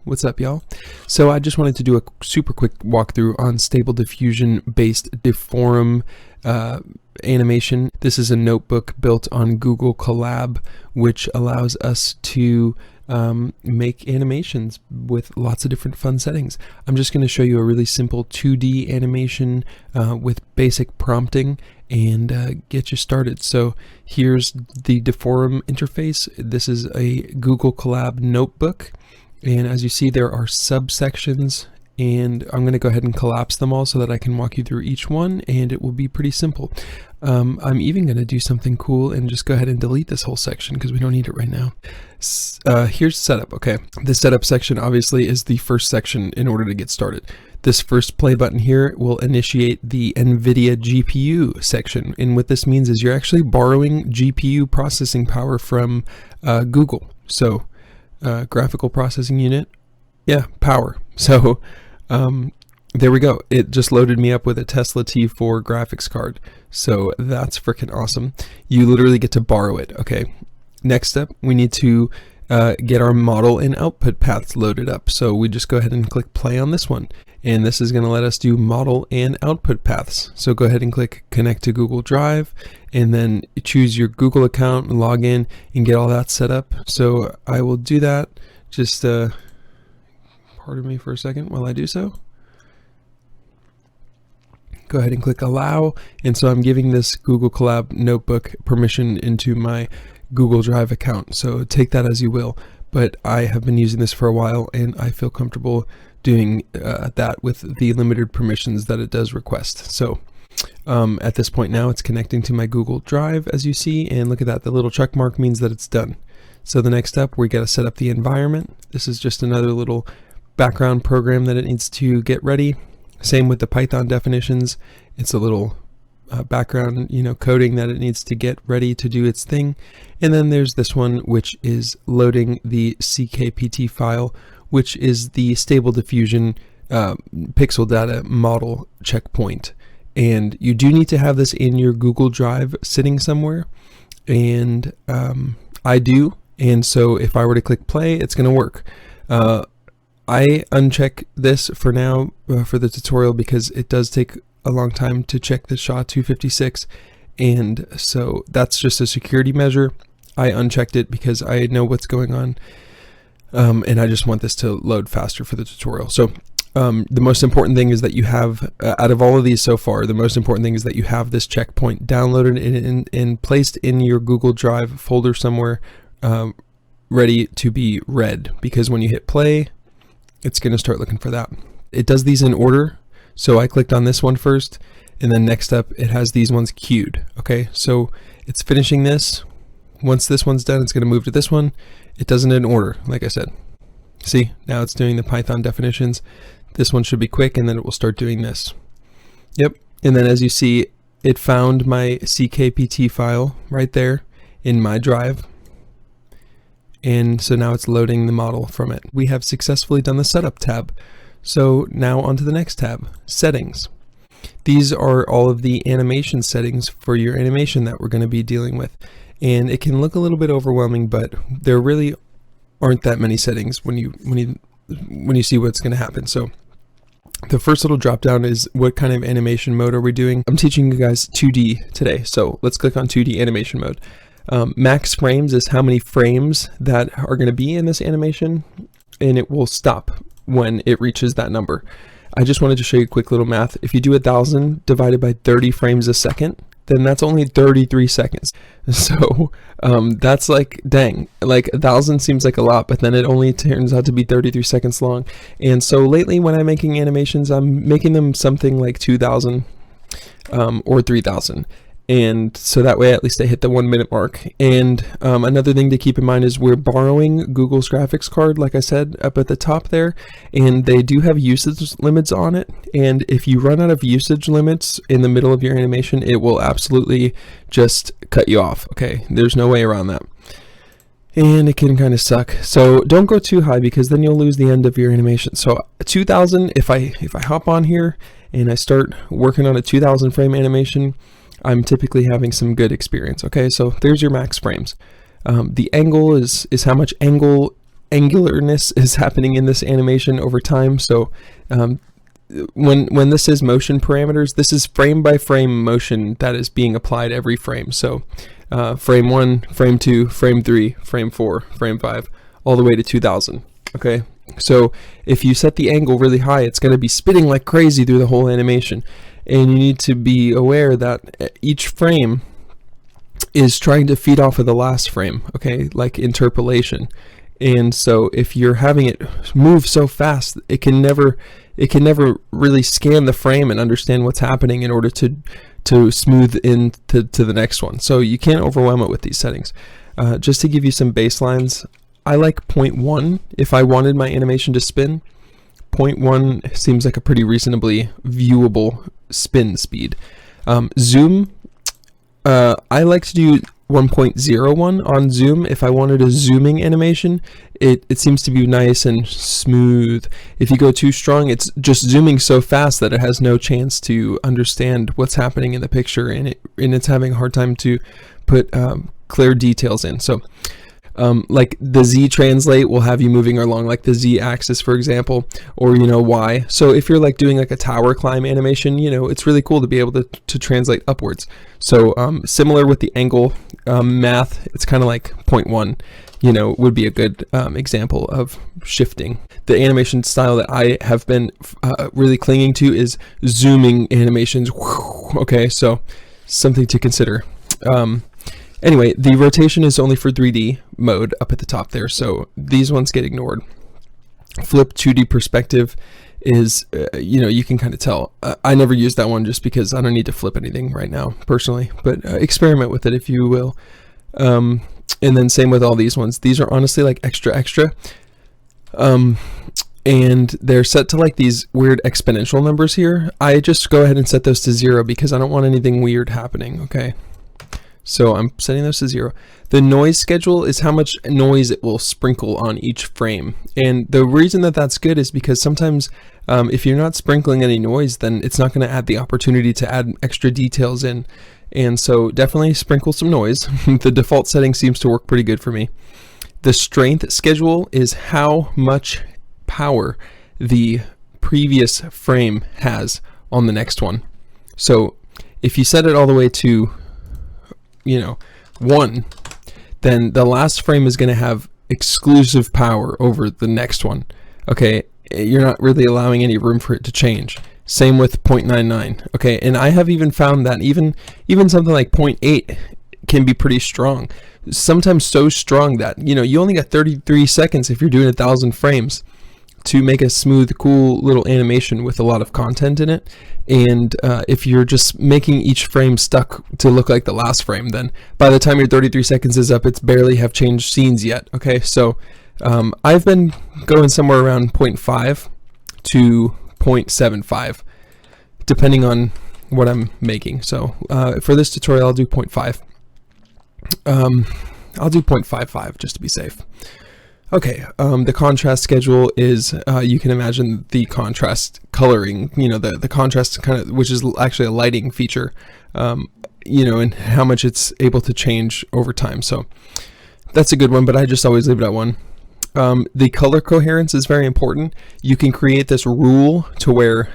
What's up, y'all? So I just wanted to do a super quick walkthrough on Stable Diffusion based Deforum animation. This is a notebook built on Google Colab, which allows us to make animations with lots of different fun settings. I'm just going to show you a really simple 2D animation with basic prompting and get you started. So here's the Deforum interface. This is a Google Colab notebook, and as you see, there are subsections, and I'm going to go ahead and collapse them all so that I can walk you through each one, and it will be pretty simple. I'm even going to do something cool and just go ahead and delete this whole section because we don't need it right now. Here's setup. Okay, the setup section obviously is the first section in order to get started. This first play button here will initiate the NVIDIA GPU section, and what this means is you're actually borrowing GPU processing power from Google. So graphical processing unit, yeah, power. So there we go. It just loaded me up with a Tesla T4 graphics card. So that's freaking awesome. You literally get to borrow it. Okay. Next up, we need to get our model and output paths loaded up. So we just go ahead and click play on this one. And this is going to let us do model and output paths. So go ahead and click connect to Google Drive, and then choose your Google account and log in and get all that set up. So I will do that. Just pardon me for a second while I do so. Go ahead and click allow. And so I'm giving this Google Colab notebook permission into my Google Drive account. So take that as you will. But I have been using this for a while, and I feel comfortable doing that with the limited permissions that it does request. So at this point now, it's connecting to my Google Drive, as you see, and look at that. The little check mark means that it's done. So the next step, we got to set up the environment. This is just another little background program that it needs to get ready. Same with the Python definitions. It's a little background, coding that it needs to get ready to do its thing. And then there's this one, which is loading the CKPT file, which is the Stable Diffusion pixel data model checkpoint. And you do need to have this in your Google Drive sitting somewhere. And I do. And so if I were to click play, it's going to work. I uncheck this for now for the tutorial because it does take a long time to check the SHA-256, and so that's just a security measure. I unchecked it because I know what's going on, and I just want this to load faster for the tutorial. So the most important thing is that you have, out of all of these so far, the most important thing is that you have this checkpoint downloaded and placed in your Google Drive folder somewhere, ready to be read, because when you hit play, it's going to start looking for that. It does these in order. So I clicked on this one first, and then next up it has these ones queued. Okay, so it's finishing this. Once this one's done, it's going to move to this one. It does it in order, like I said. See, now it's doing the Python definitions. This one should be quick, and then it will start doing this. Yep, and then as you see, it found my CKPT file right there in my drive. And so now it's loading the model from it. We have successfully done the setup tab. So now on to the next tab, settings. These are all of the animation settings for your animation that we're going to be dealing with. And it can look a little bit overwhelming, but there really aren't that many settings when you see what's going to happen. So the first little drop down is what kind of animation mode are we doing? I'm teaching you guys 2D today. So let's click on 2D animation mode. Max frames is how many frames that are going to be in this animation, and it will stop when it reaches that number. I just wanted to show you a quick little math. If you do 1,000 divided by 30 frames a second, then that's only 33 seconds. So that's like, dang, like 1,000 seems like a lot, but then it only turns out to be 33 seconds long. And so lately when I'm making animations, I'm making them something like 2,000 or 3,000. And so that way at least I hit the 1 minute mark. And another thing to keep in mind is we're borrowing Google's graphics card, like I said, up at the top there, and they do have usage limits on it. And if you run out of usage limits in the middle of your animation, it will absolutely just cut you off. Okay, there's no way around that. And it can kind of suck. So don't go too high because then you'll lose the end of your animation. So 2,000, if I hop on here and I start working on a 2,000 frame animation, I'm typically having some good experience. Okay, so there's your max frames. The angle is how much angle angularness is happening in this animation over time. So when this is motion parameters, this is frame by frame motion that is being applied every frame. So frame 1, frame 2, frame 3, frame 4, frame 5, all the way to 2000. Okay, so if you set the angle really high, it's going to be spinning like crazy through the whole animation, and you need to be aware that each frame is trying to feed off of the last frame, okay, like interpolation. And so if you're having it move so fast, it can never really scan the frame and understand what's happening in order to smooth in to the next one. So you can't overwhelm it with these settings. Just to give you some baselines, I like 0.1 if I wanted my animation to spin. 0.1 seems like a pretty reasonably viewable spin speed. Zoom, I like to do 1.01 on zoom. If I wanted a zooming animation, it seems to be nice and smooth. If you go too strong, it's just zooming so fast that it has no chance to understand what's happening in the picture, and it's having a hard time to put clear details in. So like the Z translate will have you moving along like the Z axis, for example, or Y. So if you're like doing like a tower climb animation, it's really cool to be able to translate upwards. So similar with the angle math, it's kind of like 0.1 would be a good example of shifting. The animation style that I have been really clinging to is zooming animations. Okay, so something to consider. Anyway, the rotation is only for 3D mode up at the top there, so these ones get ignored. Flip 2D perspective is, you can kind of tell. I never use that one just because I don't need to flip anything right now, personally, but experiment with it if you will. And then same with all these ones. These are honestly like extra. And they're set to like these weird exponential numbers here. I just go ahead and set those to 0 because I don't want anything weird happening, okay? So I'm setting those to 0. The noise schedule is how much noise it will sprinkle on each frame. And the reason that that's good is because sometimes if you're not sprinkling any noise, then it's not going to add the opportunity to add extra details in. And so definitely sprinkle some noise. The default setting seems to work pretty good for me. The strength schedule is how much power the previous frame has on the next one. So if you set it all the way to 1, then the last frame is going to have exclusive power over the next one. Okay, you're not really allowing any room for it to change. Same with 0.99. Okay, and I have even found that even something like 0.8 can be pretty strong. Sometimes so strong that you only got 33 seconds if you're doing 1,000 frames to make a smooth, cool little animation with a lot of content in it. And if you're just making each frame stuck to look like the last frame, then by the time your 33 seconds is up, it's barely have changed scenes yet. Okay, so I've been going somewhere around 0.5 to 0.75, depending on what I'm making. So for this tutorial, I'll do 0.5. I'll do 0.55 just to be safe. Okay, the contrast schedule is, you can imagine the contrast coloring, the contrast kind of, which is actually a lighting feature, and how much it's able to change over time. So that's a good one, but I just always leave it at 1. The color coherence is very important. You can create this rule to where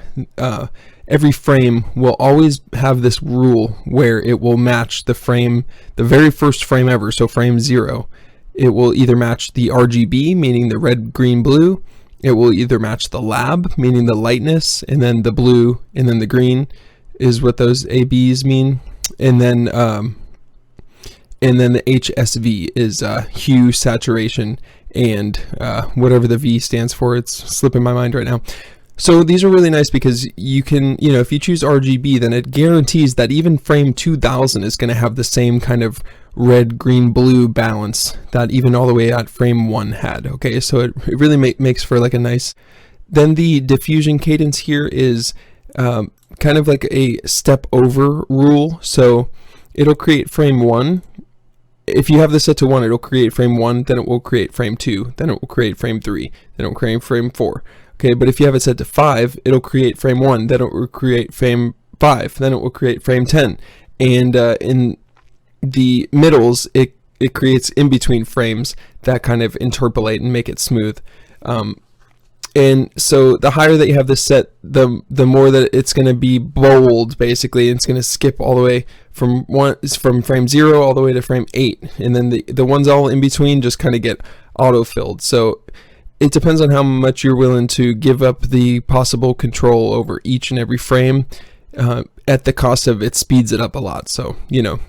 every frame will always have this rule where it will match the frame, the very first frame ever, so frame 0. It will either match the RGB, meaning the red, green, blue. It will either match the lab, meaning the lightness, and then the blue, and then the green is what those ABs mean. And then the HSV is hue, saturation, and whatever the V stands for. It's slipping my mind right now. So these are really nice because you can, if you choose RGB, then it guarantees that even frame 2000 is going to have the same kind of red, green, blue balance that even all the way at frame 1 had. Okay, so it really makes for like a nice. Then the diffusion cadence here is kind of like a step over rule. So it'll create frame 1. If you have this set to 1, it'll create frame 1, then it will create frame 2, then it will create frame 3, then it will create frame 4. Okay, but if you have it set to 5, it'll create frame 1, then it will create frame 5, then it will create frame 10. And in the middles, it it creates in between frames that kind of interpolate and make it smooth. And so the higher that you have this set, the more that it's going to be bold, basically. It's going to skip all the way from frame 0 all the way to frame 8, and then the ones all in between just kind of get auto-filled. So it depends on how much you're willing to give up the possible control over each and every frame, at the cost of it speeds it up a lot. So, you know,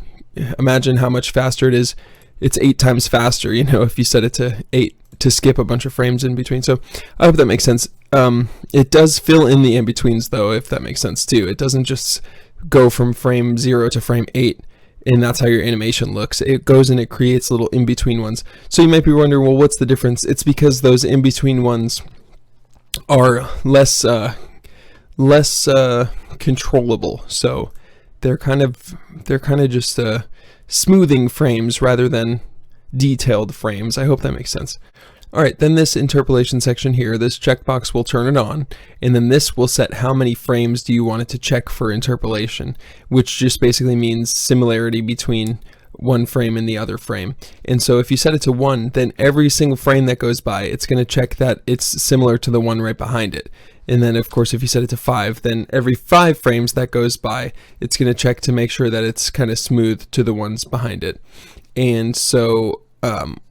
imagine how much faster it is. It's 8 times faster, you know, if you set it to 8 to skip a bunch of frames in between. So I hope that makes sense. It does fill in the in-betweens though, if that makes sense too. It doesn't just go from frame 0 to frame 8 and that's how your animation looks. It goes and it creates little in-between ones. So you might be wondering, well, what's the difference? It's because those in-between ones are less controllable. So they're kind of just smoothing frames rather than detailed frames. I hope that makes sense. All right, then this interpolation section here, this checkbox will turn it on, and then this will set how many frames do you want it to check for interpolation, which just basically means similarity between one frame and the other frame. And so if you set it to 1, then every single frame that goes by, it's going to check that it's similar to the one right behind it. And then of course if you set it to 5, then every 5 frames that goes by, it's going to check to make sure that it's kind of smooth to the ones behind it. And so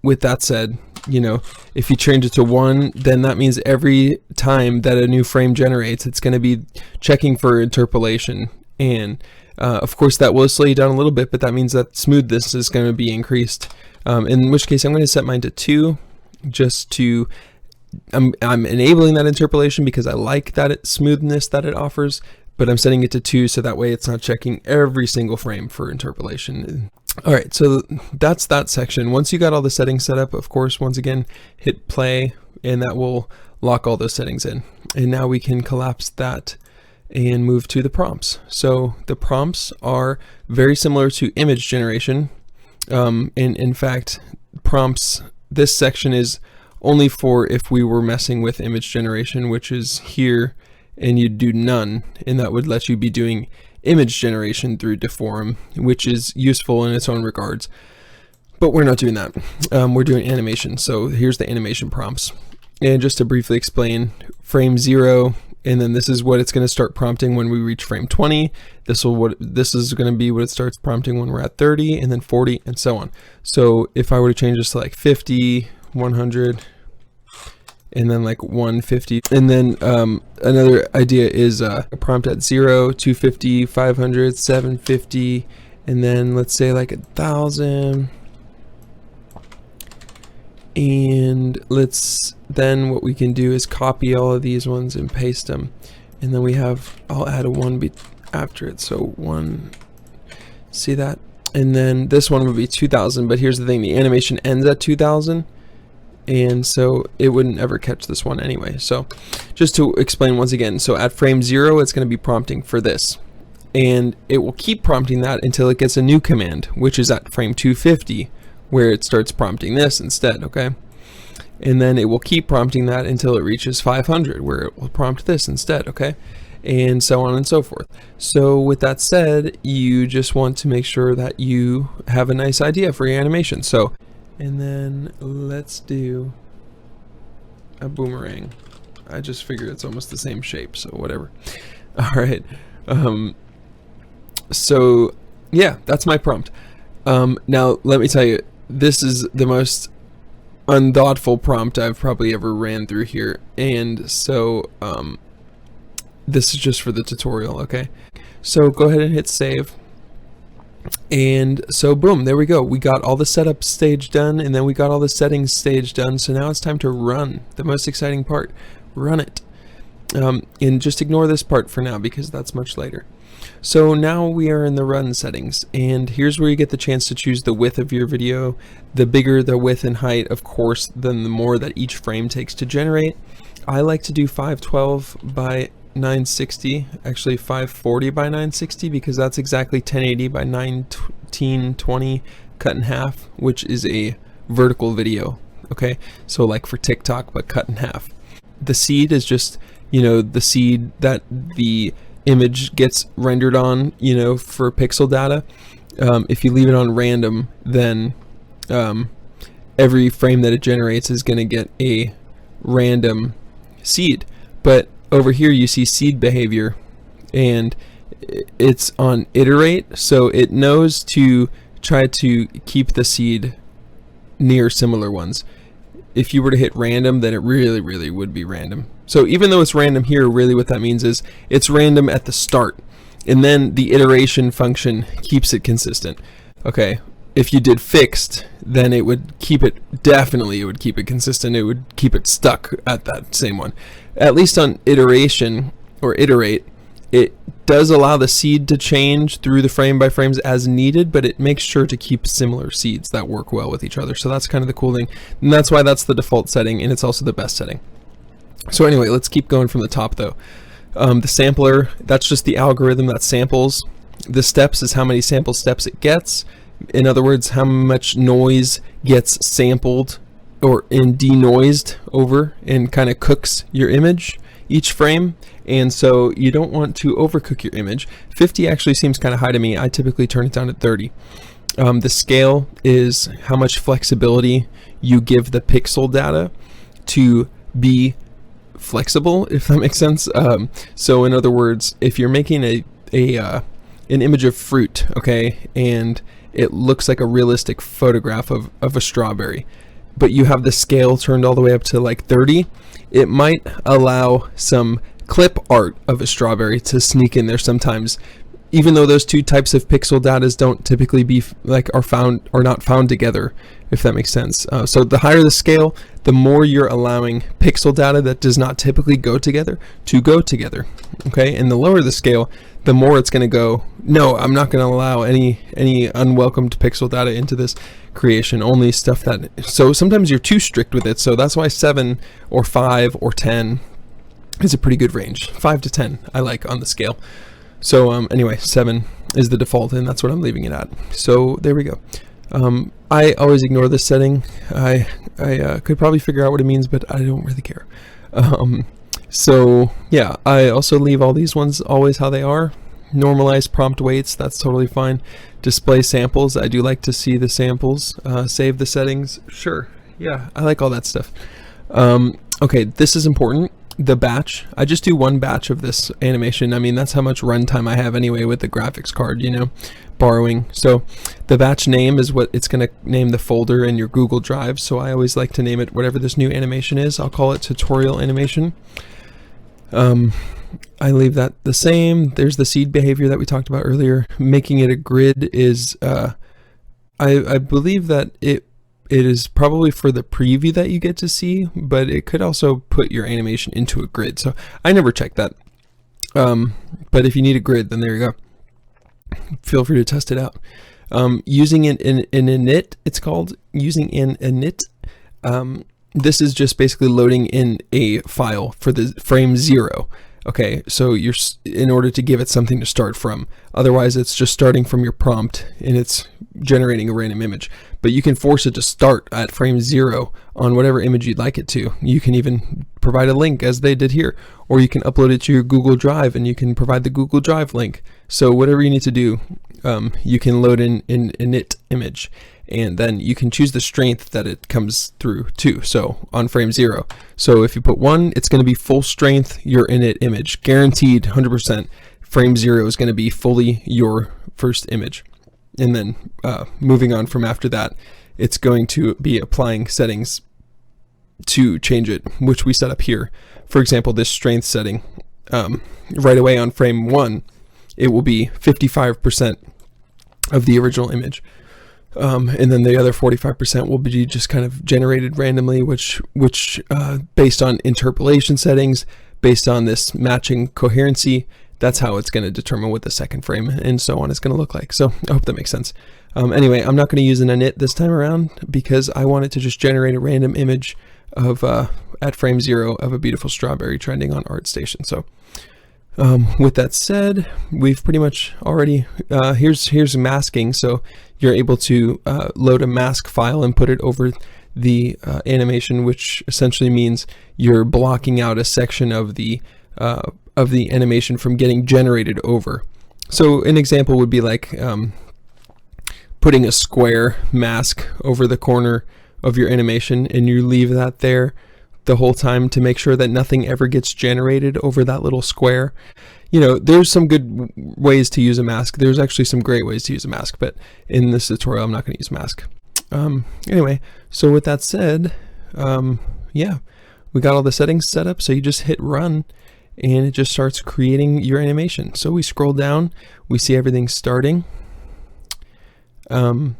with that said, you know, if you change it to 1, then that means every time that a new frame generates, it's going to be checking for interpolation. And of course that will slow you down a little bit, but that means that smoothness is going to be increased. In which case I'm going to set mine to 2, just to I'm enabling that interpolation because I like that smoothness that it offers, but I'm setting it to 2 so that way it's not checking every single frame for interpolation. All right, so that's that section. Once you got all the settings set up, of course, once again, hit play, and that will lock all those settings in. And now we can collapse that and move to the prompts. So the prompts are very similar to image generation. And in fact, prompts, this section is only for if we were messing with image generation, which is here, and you do none, and that would let you be doing image generation through Deforum, which is useful in its own regards, but we're not doing that. We're doing animation. So here's the animation prompts, and just to briefly explain, frame 0, and then this is what it's going to start prompting when we reach frame 20. This is going to be what it starts prompting when we're at 30, and then 40, and so on. So if I were to change this to like 50, 100, and then like 150, and then another idea is a prompt at 0, 250, 500, 750, and then let's say like 1,000. And then what we can do is copy all of these ones and paste them, and then we have, I'll add a 1 after it, so 1, see that? And then this one would be 2,000, but here's the thing, the animation ends at 2,000, and so it wouldn't ever catch this one anyway. So just to explain once again, so at frame 0 it's going to be prompting for this, and it will keep prompting that until it gets a new command, which is at frame 250, where it starts prompting this instead, okay? And then it will keep prompting that until it reaches 500, where it will prompt this instead, okay? And so on and so forth. So with that said, you just want to make sure that you have a nice idea for your animation. So, and then let's do a boomerang. I just figured it's almost the same shape, so whatever. All right. So yeah, that's my prompt. Now let me tell you, this is the most unthoughtful prompt I've probably ever ran through here, and so this is just for the tutorial, okay? So go ahead and hit save, and so boom, there we go. We got all the setup stage done, and then we got all the settings stage done, so now it's time to run, the most exciting part. Run it. And just ignore this part for now because that's much later. So now we are in the run settings, and here's where you get the chance to choose the width of your video. The bigger the width and height, of course, then the more that each frame takes to generate. I like to do 512 by 960, actually 540 by 960, because that's exactly 1080 by 1920 cut in half, which is a vertical video, okay? So like for TikTok, but cut in half. The seed is just, you know, the seed that the image gets rendered on, you know, for pixel data. If you leave it on random, then every frame that it generates is going to get a random seed. But over here you see seed behavior, and it's on iterate, so it knows to try to keep the seed near similar ones. If you were to hit random, then it really would be random. So even though it's random here, really what that means is it's random at the start, and then the iteration function keeps it consistent. Okay, if you did fixed, then it would keep it, definitely it would keep it consistent. It would keep it stuck at that same one. At least on iteration or iterate, it does allow the seed to change through the frame by frames as needed, but it makes sure to keep similar seeds that work well with each other. So that's kind of the cool thing, and that's why that's the default setting, and it's also the best setting. So anyway, let's keep going from the top though. The sampler, that's just the algorithm that samples. The steps is how many sample steps it gets. In other words, how much noise gets sampled or denoised over and kind of cooks your image each frame. And so you don't want to overcook your image. 50 actually seems kind of high to me. I typically turn it down to 30. The scale is how much flexibility you give the pixel data to be flexible, if that makes sense. So in other words, if you're making an image of fruit, okay, and it looks like a realistic photograph of a strawberry, but you have the scale turned all the way up to like 30, it might allow some clip art of a strawberry to sneak in there sometimes, even though those two types of pixel data don't typically be are not found together, if that makes sense. So the higher the scale, the more you're allowing pixel data that does not typically go together to go together. Okay, and the lower the scale, the more it's going to go, no, I'm not going to allow any unwelcomed pixel data into this creation, only stuff that, so sometimes you're too strict with it. So that's why 7 or 5 or 10 is a pretty good range. 5 to 10 I like on the scale. So anyway, 7 is the default, and that's what I'm leaving it at. So there we go. I always ignore this setting. I could probably figure out what it means, but I don't really care. So yeah, I also leave all these ones always how they are. Normalize prompt weights, that's totally fine. Display samples, I do like to see the samples. Save the settings, sure, yeah, I like all that stuff. Okay, this is important. The batch, I just do one batch of this animation. I mean, that's how much runtime I have anyway with the graphics card, you know, borrowing. So the batch name is what it's going to name the folder in your Google Drive. So I always like to name it whatever this new animation is. I'll call it tutorial animation. I leave that the same. There's the seed behavior that we talked about earlier. Making it a grid is, I believe that it is probably for the preview that you get to see, but it could also put your animation into a grid. So I never checked that. But if you need a grid, then there you go. Feel free to test it out. Using an init, it's called, using an init. This is just basically loading in a file for the frame 0. Okay, so you're, in order to give it something to start from. Otherwise, it's just starting from your prompt and it's generating a random image. But you can force it to start at frame 0 on whatever image you'd like it to. You can even provide a link, as they did here, or you can upload it to your Google Drive and you can provide the Google Drive link. So whatever you need to do, you can load in an init image, and then you can choose the strength that it comes through to. So on frame 0, so if you put 1, it's going to be full strength your init image, guaranteed 100%. Frame 0 is going to be fully your first image, and then moving on from after that, it's going to be applying settings to change it, which we set up here. For example, this strength setting, right away on frame 1, it will be 55% of the original image. And then the other 45% will be just kind of generated randomly, which based on interpolation settings, based on this matching coherency, that's how it's going to determine what the second frame and so on is going to look like. So I hope that makes sense. Anyway, I'm not going to use an init this time around because I want it to just generate a random image of at frame 0 of a beautiful strawberry trending on ArtStation. So with that said, we've pretty much already, here's masking. So you're able to load a mask file and put it over the animation, which essentially means you're blocking out a section of the animation from getting generated over. So an example would be like putting a square mask over the corner of your animation, and you leave that there the whole time to make sure that nothing ever gets generated over that little square. You know, there's some good ways to use a mask. There's actually some great ways to use a mask, but in this tutorial, I'm not going to use mask. Anyway, so with that said, yeah, we got all the settings set up. So you just hit run and it just starts creating your animation. So we scroll down, we see everything starting. And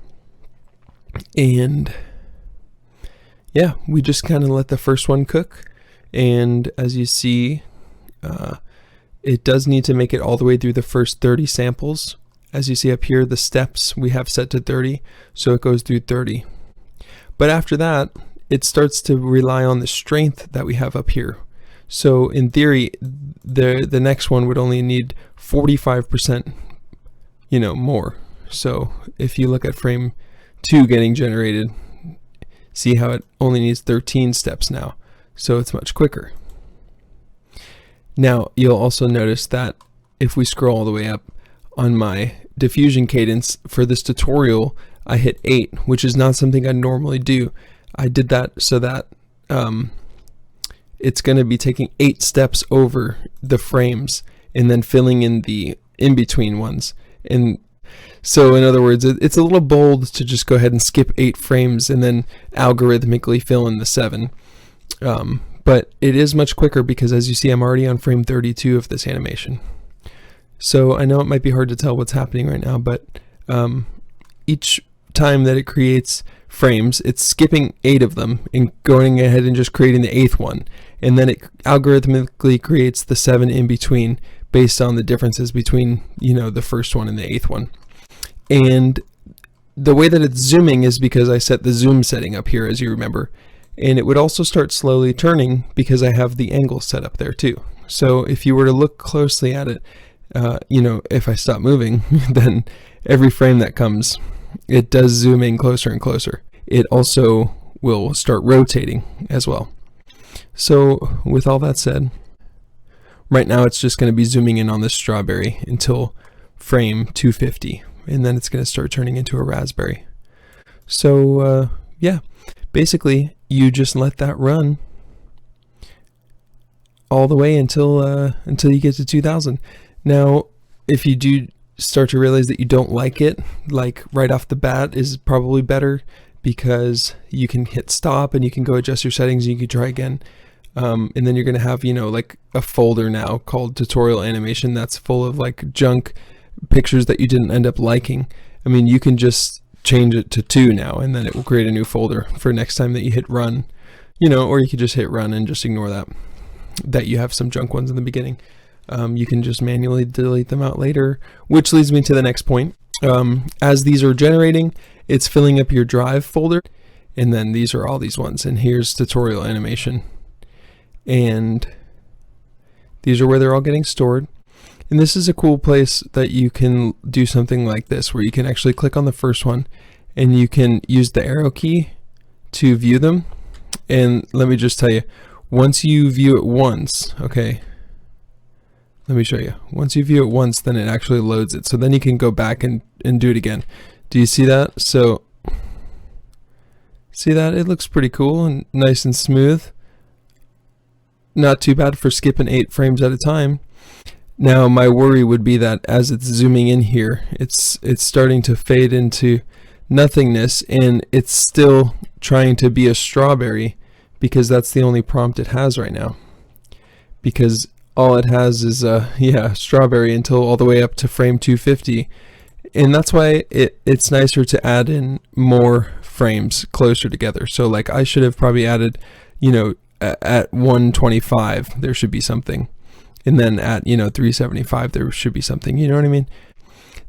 yeah, we just kind of let the first one cook. And as you see, it does need to make it all the way through the first 30 samples. As you see up here, the steps we have set to 30, so it goes through 30. But after that, it starts to rely on the strength that we have up here. So in theory, the next one would only need 45%, you know, more. So if you look at frame 2 getting generated, see how it only needs 13 steps now. So it's much quicker. Now you'll also notice that if we scroll all the way up on my diffusion cadence for this tutorial, I hit 8, which is not something I normally do. I did that so that it's going to be taking 8 steps over the frames and then filling in the in-between ones. And so in other words, it's a little bold to just go ahead and skip 8 frames and then algorithmically fill in the 7. But it is much quicker because, as you see, I'm already on frame 32 of this animation. So I know it might be hard to tell what's happening right now, but each time that it creates frames, it's skipping 8 of them and going ahead and just creating the 8th one. And then it algorithmically creates the 7 in between based on the differences between, you know, the first one and the 8th one. And the way that it's zooming is because I set the zoom setting up here, as you remember. And it would also start slowly turning because I have the angle set up there too. So if you were to look closely at it, you know, if I stop moving, then every frame that comes, it does zoom in closer and closer. It also will start rotating as well. So with all that said, right now it's just going to be zooming in on this strawberry until frame 250, and then it's going to start turning into a raspberry. So yeah, basically you just let that run all the way until you get to 2000. Now, if you do start to realize that you don't like it, like right off the bat is probably better, because you can hit stop and you can go adjust your settings and you can try again. And then you're going to have, you know, like a folder now called tutorial animation that's full of like junk pictures that you didn't end up liking. I mean, you can just change it to 2 now, and then it will create a new folder for next time that you hit run, you know, or you could just hit run and just ignore that you have some junk ones in the beginning. You can just manually delete them out later, which leads me to the next point. As these are generating, it's filling up your drive folder, and then these are all these ones, and here's tutorial animation, and these are where they're all getting stored. And this is a cool place that you can do something like this, where you can actually click on the first one and you can use the arrow key to view them. And let me just tell you, once you view it once, okay, let me show you. Once you view it once, then it actually loads it. So then you can go back and do it again. Do you see that? So see that? It looks pretty cool and nice and smooth. Not too bad for skipping 8 frames at a time. Now my worry would be that as it's zooming in here, it's starting to fade into nothingness, and it's still trying to be a strawberry because that's the only prompt it has right now. Because all it has is yeah, strawberry until all the way up to frame 250. And that's why it's nicer to add in more frames closer together. So like I should have probably added, you know, at 125 there should be something, and then at, you know, 375 there should be something, you know what I mean?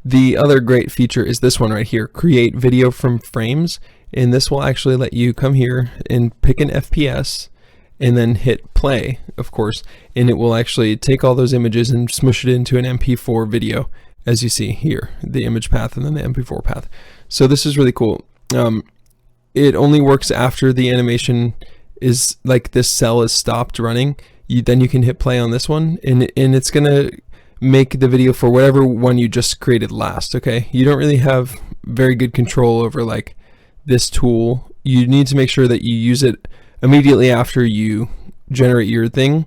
The other great feature is this one right here, create video from frames, and this will actually let you come here and pick an FPS and then hit play, of course, and it will actually take all those images and smush it into an MP4 video, as you see here, the image path and then the MP4 path. So this is really cool. It only works after the animation is like this cell is stopped running. Then you can hit play on this one, and it's gonna make the video for whatever one you just created last. Okay, you don't really have very good control over like this tool. You need to make sure that you use it immediately after you generate your thing,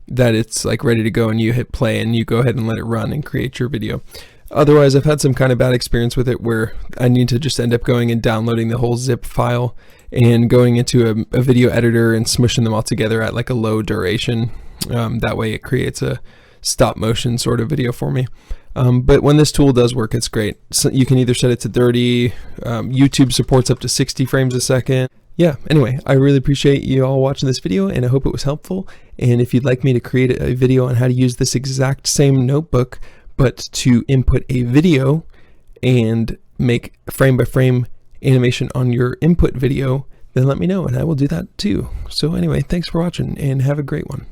that it's like ready to go and you hit play and you go ahead and let it run and create your video. Otherwise, I've had some kind of bad experience with it where I need to just end up going and downloading the whole zip file and going into a video editor and smushing them all together at like a low duration. That way it creates a stop motion sort of video for me. But when this tool does work, it's great. So you can either set it to 30, YouTube supports up to 60 frames a second. Yeah, anyway, I really appreciate you all watching this video, and I hope it was helpful. And if you'd like me to create a video on how to use this exact same notebook, but to input a video and make frame by frame animation on your input video, then let me know and I will do that too. So anyway, thanks for watching and have a great one.